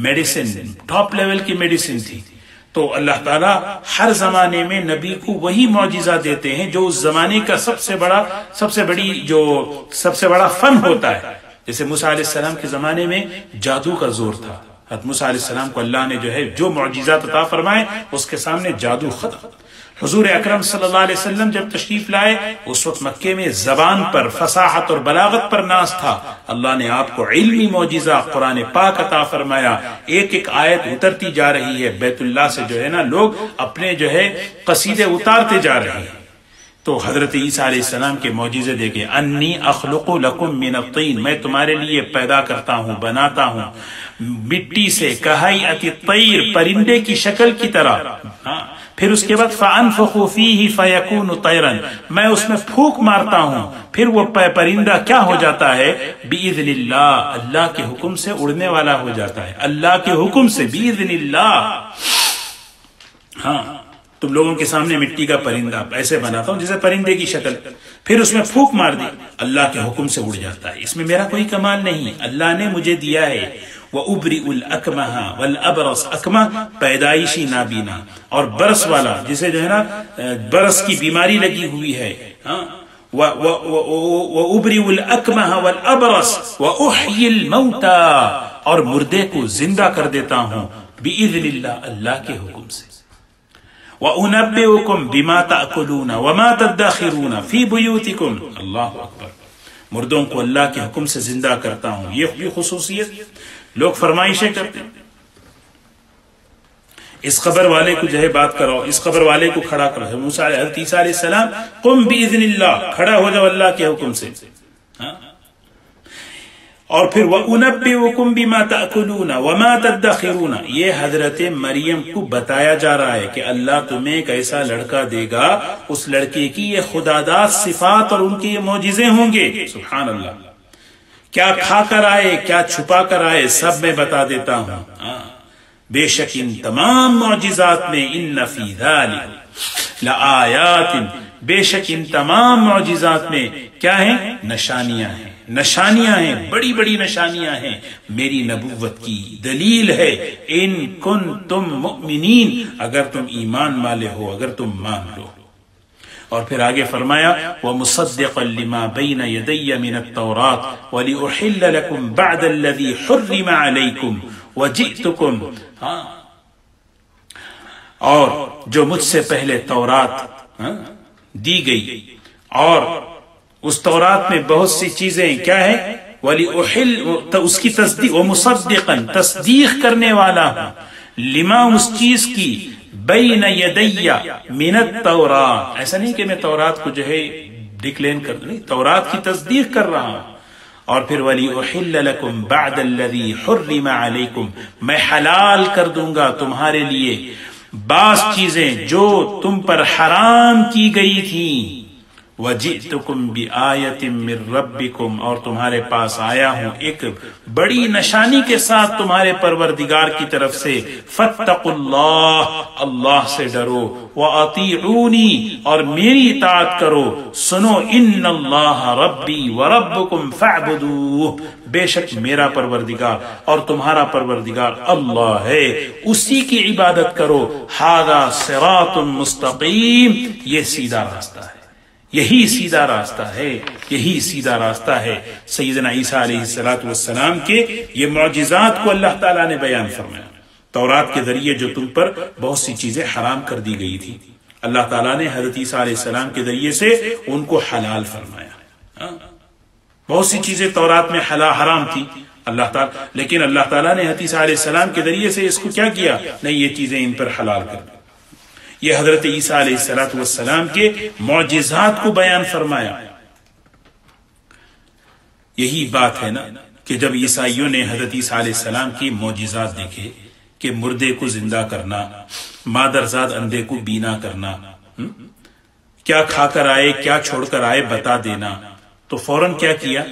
میڈیسن، ٹاپ لیول کی میڈیسن تھی۔ تو اللہ تعالیٰ ہر زمانے میں نبی کو وہی معجزہ دیتے ہیں جو اس زمانے کا سب سے بڑا فن ہوتا ہے۔ جیسے موسیٰ علیہ السلام کے زمانے میں جادو کا زور تھا، حضرت موسیٰ علیہ السلام کو اللہ نے جو ہے جو معجزات عطا فرمائے اس کے سامنے جادو ختم۔ حضور اکرم صلی اللہ علیہ وسلم جب تشریف لائے اس وقت مکے میں زبان پر فصاحت اور بلاغت پر ناز تھا۔ اللہ نے آپ کو علمی معجزہ قرآن پاک عطا فرمایا، ایک ایک آیت اترتی جا رہی ہے، بیت اللہ سے جو ہے نا لوگ اپنے جو ہے قصیدے اتارتے جا رہے ہیں۔ تو حضرت عیسیٰ علیہ السلام کے معجزے دیکھیں، انی اخلق لکم من الطین، میں تمہارے لیے پیدا کرتا ہوں، بناتا ہوں مٹی سے، کہیئۃ الطیر، پرندے کی شکل کی طرح، پھر اس کے بعد فانفخ فیہ فیکون طیرا، میں اس میں پھونک مارتا ہوں، پھر وہ پرندہ کیا ہو جاتا ہے؟ باذن اللہ، اللہ کے حکم سے اڑنے والا ہو جاتا ہے، اللہ کے حکم سے، باذن اللہ۔ ہاں، تم لوگوں کے سامنے مٹی کا پرندہ ایسے بناتا ہوں جیسے پرندے کی شکل، پھر اس میں پھونک مار دی، اللہ کے حکم سے اڑ جاتا ہے، اس میں میرا کوئی کمال نہیں، اللہ نے مجھے دیا ہے۔ وَأُبْرِئُ الْأَكْمَحَ وَالْأَبْرَصَ، اکمہ پیدائشی نابینا، اور برس والا جسے جو ہے نا برس کی بیماری لگی ہوئی ہے، وَأُبْرِئُ الْأَكْمَحَ وَالْأَبْرَصَ وَأُحْيِي الْمَوْتَى، اور مردے کو زندہ کر دیتا ہوں بِإِذْنِ اللہ، اللہ کے حکم سے۔ وَأُنَبِّئُكُمْ بِمَا تَأْكُلُونَ وَمَا تَدَّخِرُونَ فِي بُيُوتِكُمْ، اللہ اکبر، مردوں کو اللہ کے حکم سے زندہ کرتا ہوں، یہ خصوصیت لوگ فرمائشیں کرتے ہیں، اس قبر والے کو جو ہے بات کرو، اس قبر والے کو کھڑا کرو، حضرت عیسیٰ علیہ السلام قم باذن اللہ، کھڑا ہو جاؤ اللہ کے حکم سے، اور پھر وَأُنَبِّئُكُمْ بِمَا تَأْكُلُونَ وَمَا تَدَّخِرُونَ، یہ حضرت مریم کو بتایا جا رہا ہے کہ اللہ تمہیں ایک ایسا لڑکا دے گا، اس لڑکے کی یہ خداداد صفات اور ان کے یہ معجزے ہوں گے، سبحان اللہ، کیا کھا کر آئے، کیا چھپا کر آئے، سب میں بتا دیتا ہوں۔ بے شک ان تمام معجزات میں، ان فی ذالک لآیات، بے شک ان تمام معجزات میں کیا ہیں؟ نشانیاں ہیں، نشانیاں ہیں، بڑی بڑی نشانیاں ہیں، میری نبوت کی دلیل ہے، ان کنتم مؤمنین، اگر تم ایمان والے ہو، اگر تم مان لو۔ اور پھر آگے فرمایا وَمُصَدِّقًا لِمَا بَيْنَ يَدَيَّ مِنَ التَّوْرَاةِ وَلِأُحِلَّ لَكُمْ بَعْدَ الَّذِي حُرِّمَ عَلَيْكُمْ وَجِئْتُكُمْ، اور جو مجھ سے پہلے تورات دی گئی، اور اس تورات میں بہت سی چیزیں کیا ہے؟ وَلِأُحِلَّ، اس کی تصدیق، وَمُصَدِّقًا، تصدیق کرنے والا ہوں، لما، اس چیز کی، بین یدی من التوراۃ، ایسا نہیں کہ میں تورات کو جو ہے ڈکلین کر دوں، تورات کی تصدیق کر رہا ہوں، اور پھر وَلِأُحِلَّ لَكُمْ بَعْدَ الَّذِي حُرِّمَ عَلَيْكُمْ، میں حلال کر دوں گا تمہارے لیے بعض چیزیں جو تم پر حرام کی گئی تھیں، وَجِئْتُكُمْ بِآیَةٍ مِّن رَبِّكُمْ، اور تمہارے پاس آیا ہوں ایک بڑی نشانی کے ساتھ تمہارے پروردگار کی طرف سے، فَاتَّقُوا اللَّهَ، اللہ سے ڈرو، وَأَطِيعُونِي، اور میری اطاعت کرو، سنو، إِنَّ اللَّهَ رَبِّي وَرَبُّكُمْ فَاعْبُدُوهُ، بے شک میرا پروردگار اور تمہارا پروردگار اللہ ہے، اسی کی عبادت کرو، هَذَا صِرَاطٌ مُسْتَقِيمٌ، یہ سیدھا راستہ ہے، یہی سیدھا راستہ ہے، یہی سیدھا راستہ ہے۔ سیدنا عیسیٰ علیہ السلام کے یہ معجزات کو اللہ تعالیٰ نے بیان فرمایا، تورات کے ذریعے جو تم پر بہت سی چیزیں حرام کر دی گئی تھی، اللہ تعالیٰ نے حضرت عیسیٰ علیہ السلام کے ذریعے سے ان کو حلال فرمایا۔ بہت سی چیزیں تورات میں حرام تھی اللہ تعالیٰ، لیکن اللہ تعالیٰ نے حضرت عیسیٰ علیہ السلام کے ذریعے سے اس کو کیا کیا؟ نہیں، یہ چیزیں ان پر حلال کر دی، یہ حضرت عیسیٰ علیہ السلام کے معجزات کو بیان فرمایا۔ یہی بات ہے نا کہ جب عیسائیوں نے حضرت عیسیٰ علیہ السلام کی معجزات دیکھے کہ مردے کو زندہ کرنا، مادرزاد اندھے کو بینا کرنا، کیا کھا کر آئے کیا چھوڑ کر آئے بتا دینا، تو فوراً کیا کیا؟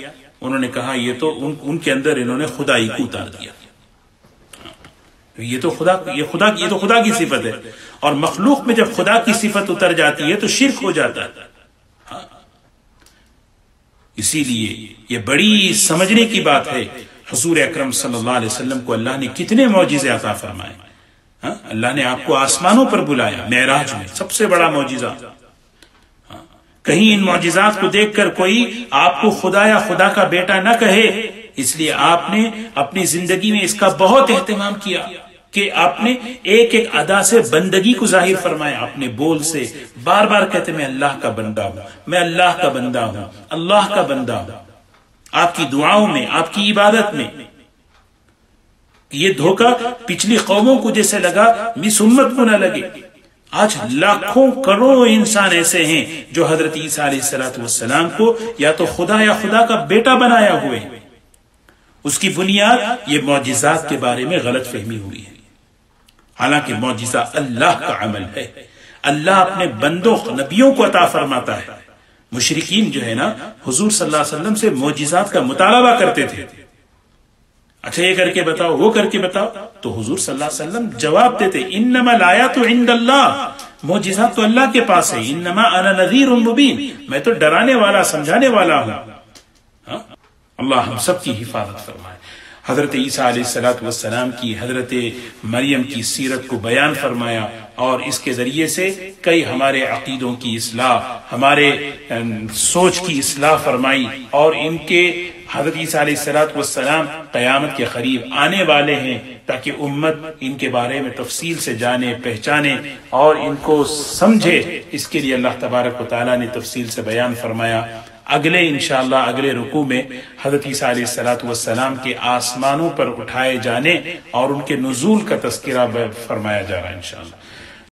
انہوں نے کہا یہ تو ان کے اندر انہوں نے خدائی کو اتار دیا، یہ تو خدا کی صفت ہے، اور مخلوق میں جب خدا کی صفت اتر جاتی ہے تو شرک ہو جاتا ہے۔ اسی لیے یہ بڑی سمجھنے کی بات ہے، حضور اکرم صلی اللہ علیہ وسلم کو اللہ نے کتنے معجزے عطا فرمائے، اللہ نے آپ کو آسمانوں پر بلایا، معراج میں سب سے بڑا معجزہ، کہیں ان معجزات کو دیکھ کر کوئی آپ کو خدا یا خدا کا بیٹا نہ کہے، اس لیے آپ نے اپنی زندگی میں اس کا بہت اہتمام کیا کہ آپ نے ایک ایک ادا سے بندگی کو ظاہر فرمایا، اپنے بول سے بار بار کہتے میں اللہ کا بندہ ہوں، میں اللہ کا بندہ ہوں، اللہ کا بندہ ہوں، آپ کی دعاؤں میں، آپ کی عبادت میں۔ یہ دھوکہ پچھلی قوموں کو جیسے لگا، اس امت کو نہ لگے، آج لاکھوں کروڑوں انسان ایسے ہیں جو حضرت عیسیٰ علیہ السلام کو یا تو خدا یا خدا کا بیٹا بنایا ہوئے ہیں۔ اس کی بنیاد یہ معجزات کے بارے میں غلط فہمی ہوئی ہے، حالانکہ معجزہ اللہ کا عمل ہے، اللہ اپنے بندوں نبیوں کو عطا فرماتا ہے۔ مشرکین جو ہے نا حضور صلی اللہ علیہ وسلم سے معجزات کا مطالبہ کرتے تھے، اچھا یہ کر کے بتاؤ، وہ کر کے بتاؤ، تو حضور صلی اللہ علیہ وسلم جواب دیتے انما الآیات عند اللہ، معجزات تو اللہ کے پاس ہے، انما انا نذیر مبین، میں تو ڈرانے والا سمجھانے والا ہوں۔ اللہ ہم سب کی حفاظت فرمائے۔ حضرت عیسیٰ علیہ السلام کی، حضرت مریم کی سیرت کو بیان فرمایا، اور اس کے ذریعے سے کئی ہمارے عقیدوں کی اصلاح، ہمارے سوچ کی اصلاح فرمائی، اور ان کے حضرت عیسیٰ علیہ السلام قیامت کے قریب آنے والے ہیں تاکہ امت ان کے بارے میں تفصیل سے جانے، پہچانے اور ان کو سمجھے۔ اس کے لیے اللہ تبارک و تعالیٰ نے تفصیل سے بیان فرمایا۔ اگلے انشاءاللہ اگلے رکوع میں حضرت عیسیٰ علیہ السلام کے آسمانوں پر اٹھائے جانے اور ان کے نزول کا تذکرہ فرمایا جا رہا ہے انشاءاللہ۔